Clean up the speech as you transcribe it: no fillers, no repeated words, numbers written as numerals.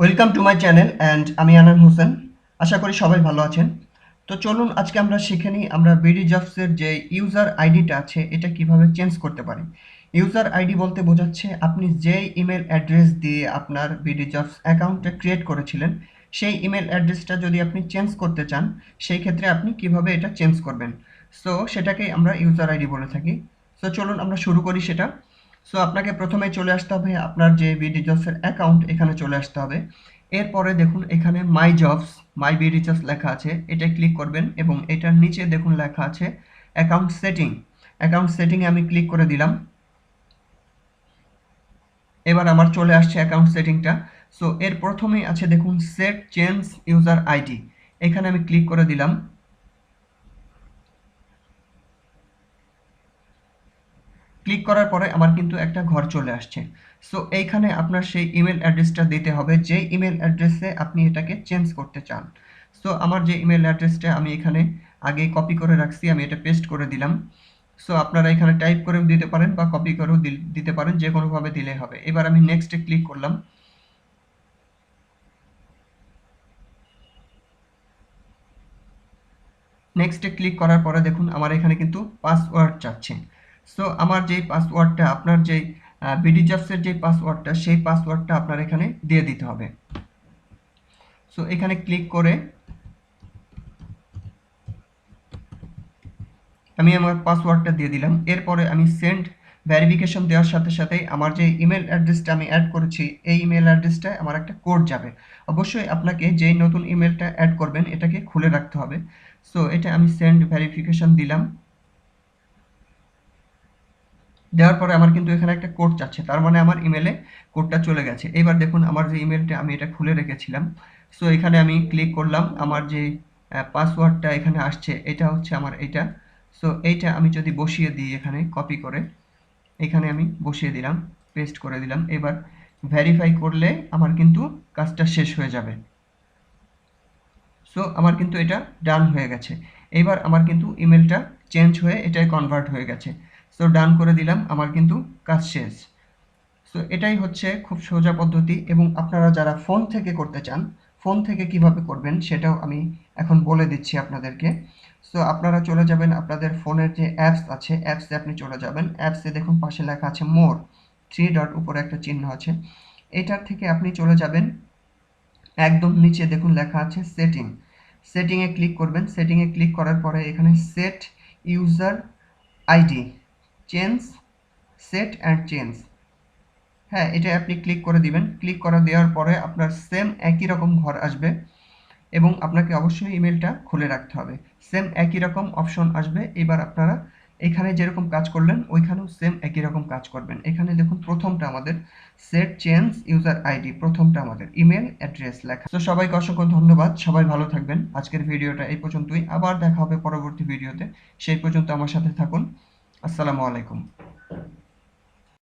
Welcome to my channel and আমি আনান হোসেন। আশা করি সবাই ভালো আছেন। তো চলুন আজকে আমরা শিখে নিই আমরা বিডি জবসের যে ইউজার আইডিটা আছে এটা কিভাবে চেঞ্জ করতে পারি। ইউজার আইডি বলতে বোঝাচ্ছে আপনি যেই ইমেল অ্যাড্রেস দিয়ে আপনার বিডি জবস অ্যাকাউন্টটা ক্রিয়েট করেছিলেন সেই ইমেল অ্যাড্রেসটা যদি আপনি চেঞ্জ করতে চান সেই ক্ষেত্রে আপনি কিভাবে এটা চেঞ্জ করবেন। সো সেটাকেই আমরা ইউজার আইডি বলে থাকি। সো চলুন আমরা শুরু করি সেটা। সো আপনাকে প্রথমে চলে আসতে হবে আপনার যে বিডি জবসের অ্যাকাউন্ট এখানে চলে আসতে হবে। এরপরে দেখুন এখানে মাই জবস মাই বিডি জবস লেখা আছে, এটা ক্লিক করবেন এবং এটার নিচে দেখুন লেখা আছে অ্যাকাউন্ট সেটিং। অ্যাকাউন্ট সেটিংয়ে আমি ক্লিক করে দিলাম। এবার আমার চলে আসছে অ্যাকাউন্ট সেটিংটা। সো এর প্রথমেই আছে দেখুন সেট চেঞ্জ ইউজার আইডি, এখানে আমি ক্লিক করে দিলাম। ক্লিক করার পরে আমার কিন্তু একটা ঘর চলে আসছে। সো এইখানে আপনার সেই ইমেল অ্যাড্রেসটা দিতে হবে যে ইমেল অ্যাড্রেসে আপনি এটাকে চেঞ্জ করতে চান। সো আমার যে ইমেল অ্যাড্রেসটা আমি এখানে আগে কপি করে রাখছি আমি এটা পেস্ট করে দিলাম। সো আপনারা এখানে টাইপ করেও দিতে পারেন বা কপি করেও দিতে পারেন, যে কোনোভাবে দিলে হবে। এবার আমি নেক্সটে ক্লিক করলাম। নেক্সটে ক্লিক করার পরে দেখুন আমার এখানে কিন্তু পাসওয়ার্ড চাচ্ছে। সো আমার যেই পাসওয়ার্ডটা আপনার যেই বিডি জবসের যে পাসওয়ার্ডটা সেই পাসওয়ার্ডটা আপনার এখানে দিয়ে দিতে হবে। সো এখানে ক্লিক করে আমি আমার পাসওয়ার্ডটা দিয়ে দিলাম। এরপরে আমি সেন্ড ভেরিফিকেশন দেওয়ার সাথে সাথেই আমার যে ইমেল অ্যাড্রেসটা আমি অ্যাড করেছি এই ইমেল অ্যাড্রেসটায় আমার একটা কোড যাবে। অবশ্যই আপনাকে যেই নতুন ইমেলটা অ্যাড করবেন এটাকে খুলে রাখতে হবে। সো এটা আমি সেন্ড ভেরিফিকেশন দিলাম। দেওয়ার পরে আমার কিন্তু এখানে একটা কোড চাচ্ছে, তার মানে আমার ইমেলে কোডটা চলে গেছে। এবার দেখুন আমার যে ইমেলটা আমি এটা খুলে রেখেছিলাম। সো এখানে আমি ক্লিক করলাম, আমার যে পাসওয়ার্ডটা এখানে আসছে এটা হচ্ছে আমার এইটা। সো এইটা আমি যদি বসিয়ে দিই এখানে কপি করে, এখানে আমি বসিয়ে দিলাম, পেস্ট করে দিলাম। এবার ভেরিফাই করলে আমার কিন্তু কাজটা শেষ হয়ে যাবে। সো আমার কিন্তু এটা ডান হয়ে গেছে। এবার আমার কিন্তু ইমেলটা চেঞ্জ হয়ে এটাই কনভার্ট হয়ে গেছে। সো ডান করে দিলাম, আমার কিন্তু কাজ শেষ। সো এটাই হচ্ছে খুব সোজা পদ্ধতি, এবং আপনারা যারা ফোন থেকে করতে চান ফোন থেকে কিভাবে করবেন সেটাও আমি এখন বলে দিচ্ছি আপনাদেরকে। সো আপনারা চলে যাবেন আপনাদের ফোনের যে অ্যাপস আছে অ্যাপসে আপনি চলে যাবেন। অ্যাপসে দেখুন পাশে লেখা আছে মোর, থ্রি ডট উপরে একটা চিহ্ন আছে, এটার থেকে আপনি চলে যাবেন একদম নিচে দেখুন লেখা আছে সেটিং। সেটিংয়ে ক্লিক করবেন। সেটিংয়ে ক্লিক করার পরে এখানে set user ID change, set and change, হ্যাঁ এটা আপনি ক্লিক করে দিবেন। ক্লিক করে দেওয়ার পরে আপনার সেম একই রকম ঘর আসবে এবং আপনাকে অবশ্যই ইমেলটা খুলে রাখতে হবে। সেম একই রকম অপশন আসবে। এবার আপনারা এখানে যেরকম কাজ করলেন ওইখানেও সেম একই রকম কাজ করবেন। এখানে দেখুন প্রথমটা আমাদের সেট চেঞ্জ ইউজার আইডি, প্রথমটা আমাদের ইমেল অ্যাড্রেস লেখা। তো সবাইকে অসংখ্য ধন্যবাদ, সবাই ভালো থাকবেন। আজকের ভিডিওটা এই পর্যন্তই, আবার দেখা হবে পরবর্তী ভিডিওতে। সেই পর্যন্ত আমার সাথে থাকুন। আসসালামু আলাইকুম।